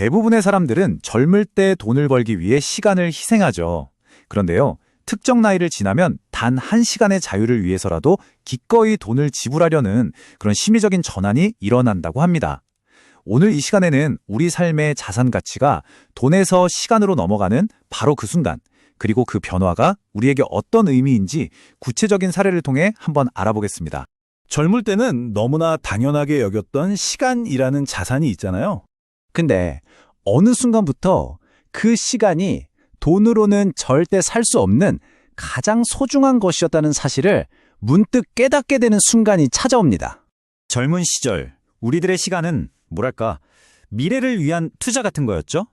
대부분의 사람들은 젊을 때 돈을 벌기 위해 시간을 희생하죠. 그런데요, 특정 나이를 지나면 단 1시간의 자유를 위해서라도 기꺼이 돈을 지불하려는 그런 심리적인 전환이 일어난다고 합니다. 오늘 이 시간에는 우리 삶의 자산 가치가 돈에서 시간으로 넘어가는 바로 그 순간, 그리고 그 변화가 우리에게 어떤 의미인지 구체적인 사례를 통해 한번 알아보겠습니다. 젊을 때는 너무나 당연하게 여겼던 시간이라는 자산이 있잖아요. 근데 어느 순간부터 그 시간이 돈으로는 절대 살 수 없는 가장 소중한 것이었다는 사실을 문득 깨닫게 되는 순간이 찾아옵니다. 젊은 시절 우리들의 시간은 뭐랄까 미래를 위한 투자 같은 거였죠.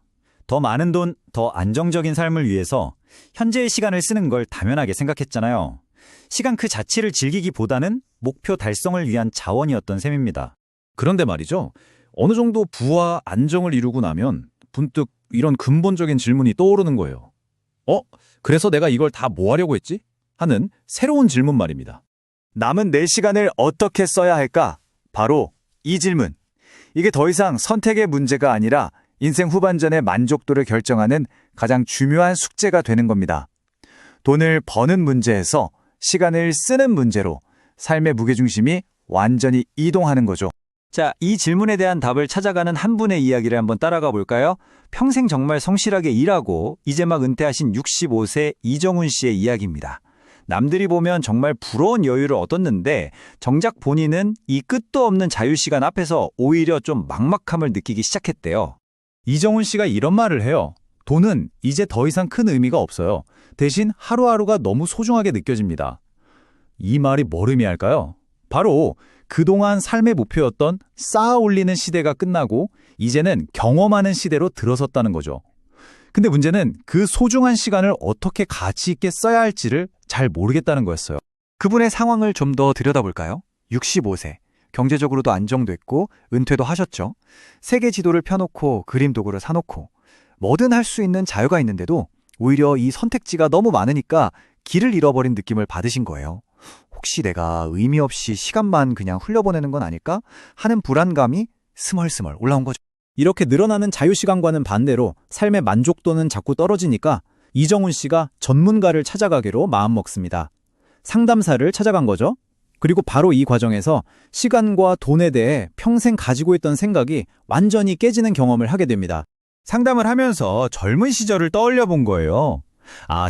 더 많은 돈, 더 안정적인 삶을 위해서 현재의 시간을 쓰는 걸 당연하게 생각했잖아요. 시간 그 자체를 즐기기보다는 목표 달성을 위한 자원이었던 셈입니다. 그런데 말이죠. 어느 정도 부와 안정을 이루고 나면 문득 이런 근본적인 질문이 떠오르는 거예요. 그래서 내가 이걸 다 뭐 하려고 했지? 하는 새로운 질문 말입니다. 남은 내 시간을 어떻게 써야 할까? 바로 이 질문. 이게 더 이상 선택의 문제가 아니라 인생 후반전의 만족도를 결정하는 가장 중요한 숙제가 되는 겁니다. 돈을 버는 문제에서 시간을 쓰는 문제로 삶의 무게중심이 완전히 이동하는 거죠. 자, 이 질문에 대한 답을 찾아가는 한 분의 이야기를 한번 따라가 볼까요? 평생 정말 성실하게 일하고 이제 막 은퇴하신 65세 이정훈 씨의 이야기입니다. 남들이 보면 정말 부러운 여유를 얻었는데 정작 본인은 이 끝도 없는 자유시간 앞에서 오히려 좀 막막함을 느끼기 시작했대요. 이정훈 씨가 이런 말을 해요. 돈은 이제 더 이상 큰 의미가 없어요. 대신 하루하루가 너무 소중하게 느껴집니다. 이 말이 뭘 의미할까요? 바로 그동안 삶의 목표였던 쌓아 올리는 시대가 끝나고 이제는 경험하는 시대로 들어섰다는 거죠. 근데 문제는 그 소중한 시간을 어떻게 가치 있게 써야 할지를 잘 모르겠다는 거였어요. 그분의 상황을 좀 더 들여다볼까요? 65세, 경제적으로도 안정됐고 은퇴도 하셨죠. 세계 지도를 펴놓고 그림 도구를 사놓고 뭐든 할 수 있는 자유가 있는데도 오히려 이 선택지가 너무 많으니까 길을 잃어버린 느낌을 받으신 거예요. 혹시 내가 의미 없이 시간만 그냥 흘려보내는 건 아닐까 하는 불안감이 스멀스멀 올라온 거죠. 이렇게 늘어나는 자유시간과는 반대로 삶의 만족도는 자꾸 떨어지니까 이정훈 씨가 전문가를 찾아가기로 마음먹습니다. 상담사를 찾아간 거죠. 그리고 바로 이 과정에서 시간과 돈에 대해 평생 가지고 있던 생각이 완전히 깨지는 경험을 하게 됩니다. 상담을 하면서 젊은 시절을 떠올려 본 거예요.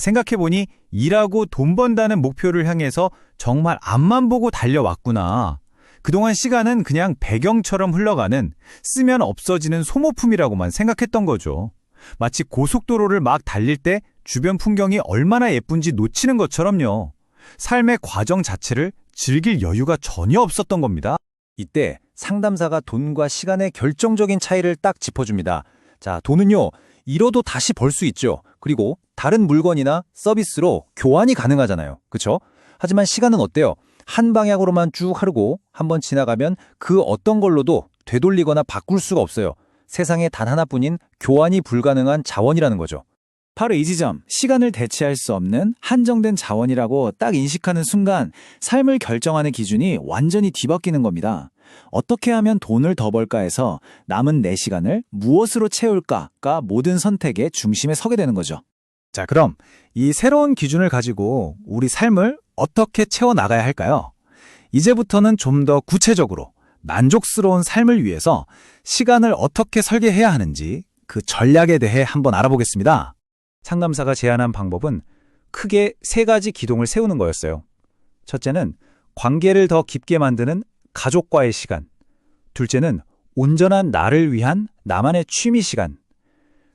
생각해보니 일하고 돈 번다는 목표를 향해서 정말 앞만 보고 달려왔구나. 그동안 시간은 그냥 배경처럼 흘러가는 쓰면 없어지는 소모품이라고만 생각했던 거죠. 마치 고속도로를 막 달릴 때 주변 풍경이 얼마나 예쁜지 놓치는 것처럼요. 삶의 과정 자체를 즐길 여유가 전혀 없었던 겁니다. 이때 상담사가 돈과 시간의 결정적인 차이를 딱 짚어줍니다. 자, 돈은요, 잃어도 다시 벌 수 있죠. 그리고 다른 물건이나 서비스로 교환이 가능하잖아요. 그렇죠? 하지만 시간은 어때요? 한 방향으로만 쭉 흐르고 한번 지나가면 그 어떤 걸로도 되돌리거나 바꿀 수가 없어요. 세상에 단 하나뿐인 교환이 불가능한 자원이라는 거죠. 바로 이 지점, 시간을 대체할 수 없는 한정된 자원이라고 딱 인식하는 순간 삶을 결정하는 기준이 완전히 뒤바뀌는 겁니다. 어떻게 하면 돈을 더 벌까 해서 남은 내 시간을 무엇으로 채울까가 모든 선택의 중심에 서게 되는 거죠. 자, 그럼 이 새로운 기준을 가지고 우리 삶을 어떻게 채워나가야 할까요? 이제부터는 좀 더 구체적으로 만족스러운 삶을 위해서 시간을 어떻게 설계해야 하는지 그 전략에 대해 한번 알아보겠습니다. 상담사가 제안한 방법은 크게 3가지 기둥을 세우는 거였어요. 첫째는 관계를 더 깊게 만드는 가족과의 시간. 둘째는 온전한 나를 위한 나만의 취미 시간.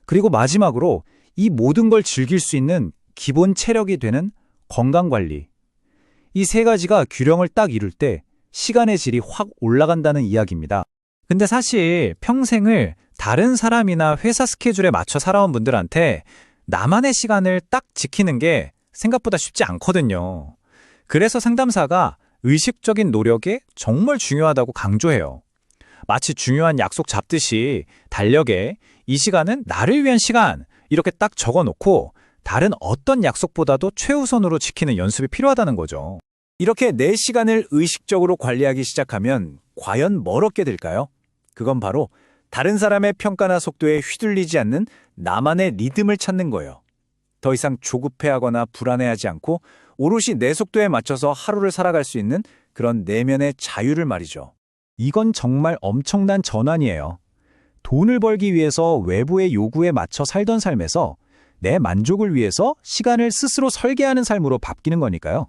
그리고 마지막으로 이 모든 걸 즐길 수 있는 기본 체력이 되는 건강관리. 이 3가지가 균형을 딱 이룰 때 시간의 질이 확 올라간다는 이야기입니다. 근데 사실 평생을 다른 사람이나 회사 스케줄에 맞춰 살아온 분들한테 나만의 시간을 딱 지키는 게 생각보다 쉽지 않거든요. 그래서 상담사가 의식적인 노력이 정말 중요하다고 강조해요. 마치 중요한 약속 잡듯이 달력에 이 시간은 나를 위한 시간 이렇게 딱 적어놓고 다른 어떤 약속보다도 최우선으로 지키는 연습이 필요하다는 거죠. 이렇게 내 시간을 의식적으로 관리하기 시작하면 과연 뭘 얻게 될까요? 그건 바로 다른 사람의 평가나 속도에 휘둘리지 않는 나만의 리듬을 찾는 거예요. 더 이상 조급해하거나 불안해하지 않고 오롯이 내 속도에 맞춰서 하루를 살아갈 수 있는 그런 내면의 자유를 말이죠. 이건 정말 엄청난 전환이에요. 돈을 벌기 위해서 외부의 요구에 맞춰 살던 삶에서 내 만족을 위해서 시간을 스스로 설계하는 삶으로 바뀌는 거니까요.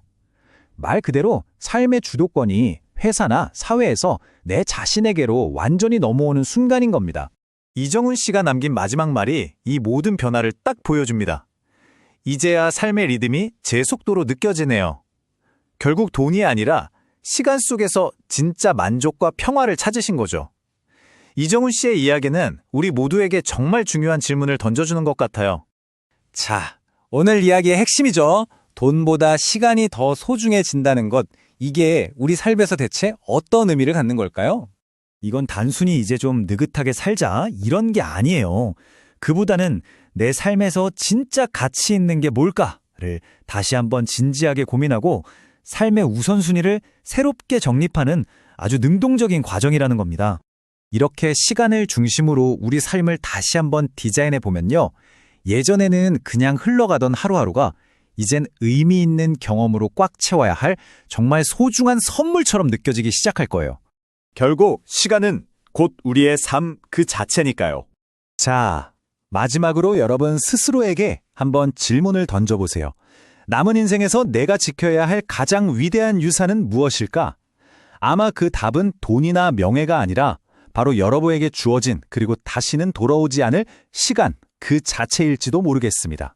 말 그대로 삶의 주도권이 회사나 사회에서 내 자신에게로 완전히 넘어오는 순간인 겁니다. 이정훈 씨가 남긴 마지막 말이 이 모든 변화를 딱 보여줍니다. 이제야 삶의 리듬이 제 속도로 느껴지네요. 결국 돈이 아니라 시간 속에서 진짜 만족과 평화를 찾으신 거죠. 이정훈 씨의 이야기는 우리 모두에게 정말 중요한 질문을 던져주는 것 같아요. 자, 오늘 이야기의 핵심이죠. 돈보다 시간이 더 소중해진다는 것. 이게 우리 삶에서 대체 어떤 의미를 갖는 걸까요? 이건 단순히 이제 좀 느긋하게 살자 이런 게 아니에요. 그보다는 내 삶에서 진짜 가치 있는 게 뭘까를 다시 한번 진지하게 고민하고 삶의 우선순위를 새롭게 정립하는 아주 능동적인 과정이라는 겁니다. 이렇게 시간을 중심으로 우리 삶을 다시 한번 디자인해 보면요. 예전에는 그냥 흘러가던 하루하루가 이젠 의미 있는 경험으로 꽉 채워야 할 정말 소중한 선물처럼 느껴지기 시작할 거예요. 결국 시간은 곧 우리의 삶 그 자체니까요. 자, 마지막으로 여러분 스스로에게 한번 질문을 던져보세요. 남은 인생에서 내가 지켜야 할 가장 위대한 유산은 무엇일까? 아마 그 답은 돈이나 명예가 아니라 바로 여러분에게 주어진 그리고 다시는 돌아오지 않을 시간 그 자체일지도 모르겠습니다.